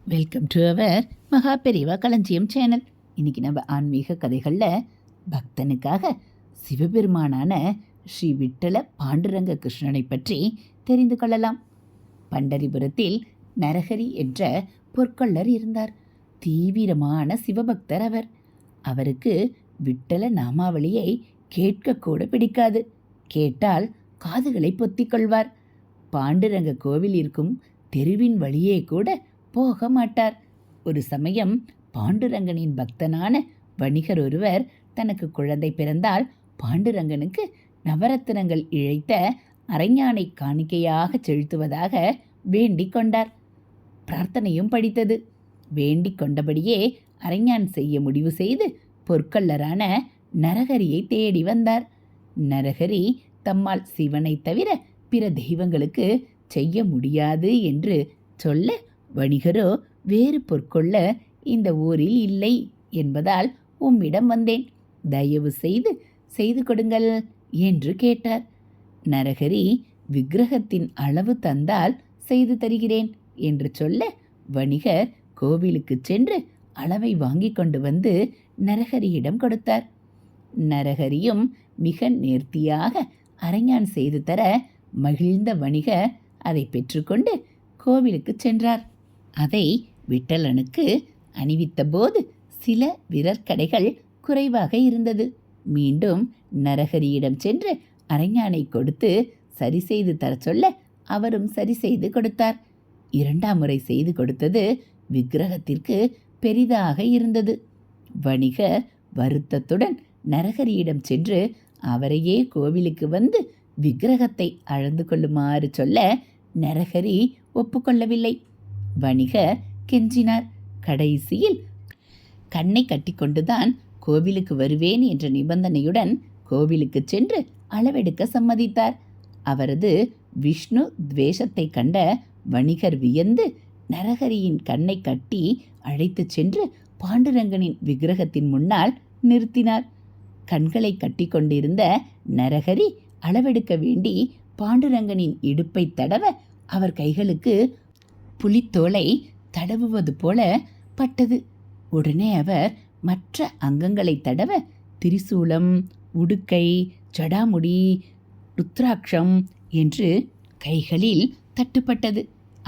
Welcome to our மகா பெரிவா களஞ்சியம் channel. இன்னைக்கு நம்ம ஆன்மீக கதைகளில் பக்தனுக்காக சிவபெருமானான ஸ்ரீ விட்டல பாண்டுரங்க கிருஷ்ணனை பற்றி தெரிந்து கொள்ளலாம். பண்டரிபுரத்தில் நரஹரி என்ற பொற்கொள்ளர் இருந்தார். தீவிரமான சிவபக்தர் அவர். அவருக்கு விட்டல நாமாவளியை கேட்கக்கூட பிடிக்காது. கேட்டால் காதுகளை பொத்திக் கொள்வார். பாண்டுரங்க கோவில் இருக்கும் தெருவின் வழியே கூட போக மாட்டார். ஒரு சமயம் பாண்டுரங்கனின் பக்தனான வணிகர் ஒருவர் தனக்கு குழந்தை பிறந்தால் பாண்டுரங்கனுக்கு நவரத்தினங்கள் இழைத்த அரைஞானை காணிக்கையாக செலுத்துவதாக வேண்டிக் கொண்டார். பிரார்த்தனையும் படித்தது. வேண்டிக் கொண்டபடியே அரைஞான் செய்ய முடிவு செய்து பொற்கொள்ளரான நரஹரியை தேடி வந்தார். நரஹரி தம்மால் சிவனை தவிர பிற தெய்வங்களுக்கு செய்ய முடியாது என்று சொல்ல, வணிகரோ வேறு பொற்கொள்ள இந்த ஊரில் இல்லை என்பதால் உம்மிடம் வந்தேன், தயவு செய்து கொடுங்கள் என்று கேட்டார். நரஹரி விக்கிரகத்தின் அளவு தந்தால் செய்து தருகிறேன் என்று சொல்ல, வணிகர் கோவிலுக்கு சென்று அளவை வாங்கி கொண்டு வந்து நரஹரியிடம் கொடுத்தார். நரஹரியும் மிக நேர்த்தியாக அரைஞான் செய்து தர மகிழ்ந்த வணிகர் அதை பெற்றுக்கொண்டு கோவிலுக்கு சென்றார். அதை விட்டலனுக்கு அணிவித்த போது சில விரற்கடைகள் குறைவாக இருந்தது. மீண்டும் நரஹரியிடம் சென்று அரைஞானை கொடுத்து சரி செய்து தர சொல்ல அவரும் சரி செய்து கொடுத்தார். இரண்டாம் முறை செய்து கொடுத்தது விக்கிரகத்திற்கு பெரிதாக இருந்தது. வணிகர் வருத்தத்துடன் நரஹரியிடம் சென்று அவரையே கோவிலுக்கு வந்து விக்கிரகத்தை அளந்து கொள்ளுமாறு சொல்ல நரஹரி ஒப்புக்கொள்ளவில்லை. வணிகர் கெஞ்சினார். கடைசியில் கண்ணை கட்டி கொண்டுதான் கோவிலுக்கு வருவேன் என்ற நிபந்தனையுடன் கோவிலுக்கு சென்று அளவெடுக்க சம்மதித்தார். அவரது விஷ்ணு துவேஷத்தை கண்ட வணிகர் வியந்து நரஹரியின் கண்ணை கட்டி அழைத்து சென்று பாண்டுரங்கனின் விக்கிரகத்தின் முன்னால் நிறுத்தினார். கண்களை கட்டி கொண்டிருந்த நரஹரி அளவெடுக்க வேண்டி பாண்டுரங்கனின் இடுப்பை தடவ அவர் கைகளுக்கு புலித்தோலை தடவுவது போல பட்டது. உடனே அவர் மற்ற அங்கங்களை தடவ திரிசூலம், உடுக்கை, ஜடாமுடி, ருத்ராட்சம் என்று கைகளில் தட்டுப்பட்டது.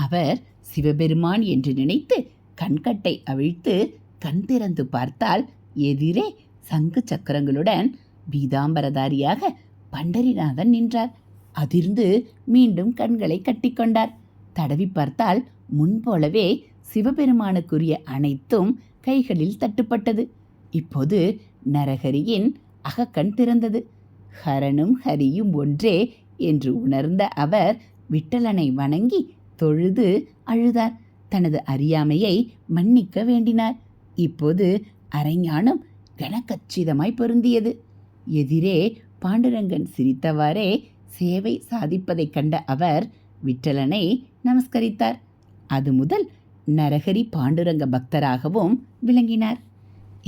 அவர் சிவபெருமான் என்று நினைத்து கண்கட்டை அவிழ்த்து கண் திறந்து பார்த்தால் எதிரே சங்கு சக்கரங்களுடன் பீதாம்பரதாரியாக பண்டரிநாதன் நின்றார். அதிர்ந்து மீண்டும் கண்களை கட்டிக்கொண்டார். தடவி பார்த்தால் முன்போலவே சிவபெருமானுக்குரிய அனைத்தும் கைகளில் தட்டுப்பட்டது. இப்போது நரஹரியின் அகக்கண் திறந்தது. ஹரனும் ஹரியும் ஒன்றே என்று உணர்ந்த அவர் விட்டலனை வணங்கி தொழுது அழுதார். தனது அறியாமையை மன்னிக்க வேண்டினார். இப்போது அரைஞானம் கனகச்சிதமாய் பொருந்தியது. எதிரே பாண்டுரங்கன் சிரித்தவாறே சேவை சாதிப்பதைக் கண்ட அவர் விட்டலனை நமஸ்கரித்தார். அது முதல் நரஹரி பாண்டுரங்க பக்தராகவும் விளங்கினார்.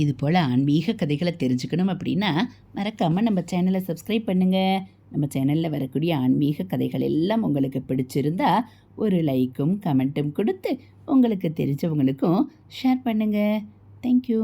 இதுபோல் ஆன்மீக கதைகளை தெரிஞ்சுக்கணும் அப்படின்னா மறக்காமல் நம்ம சேனலை சப்ஸ்கிரைப் பண்ணுங்கள். நம்ம சேனலில் வரக்கூடிய ஆன்மீக கதைகள் எல்லாம் உங்களுக்கு பிடிச்சிருந்தா ஒரு லைக்கும் கமெண்ட்டும் கொடுத்து உங்களுக்கு தெரிஞ்சவங்களுக்கும் ஷேர் பண்ணுங்கள். தேங்க்யூ.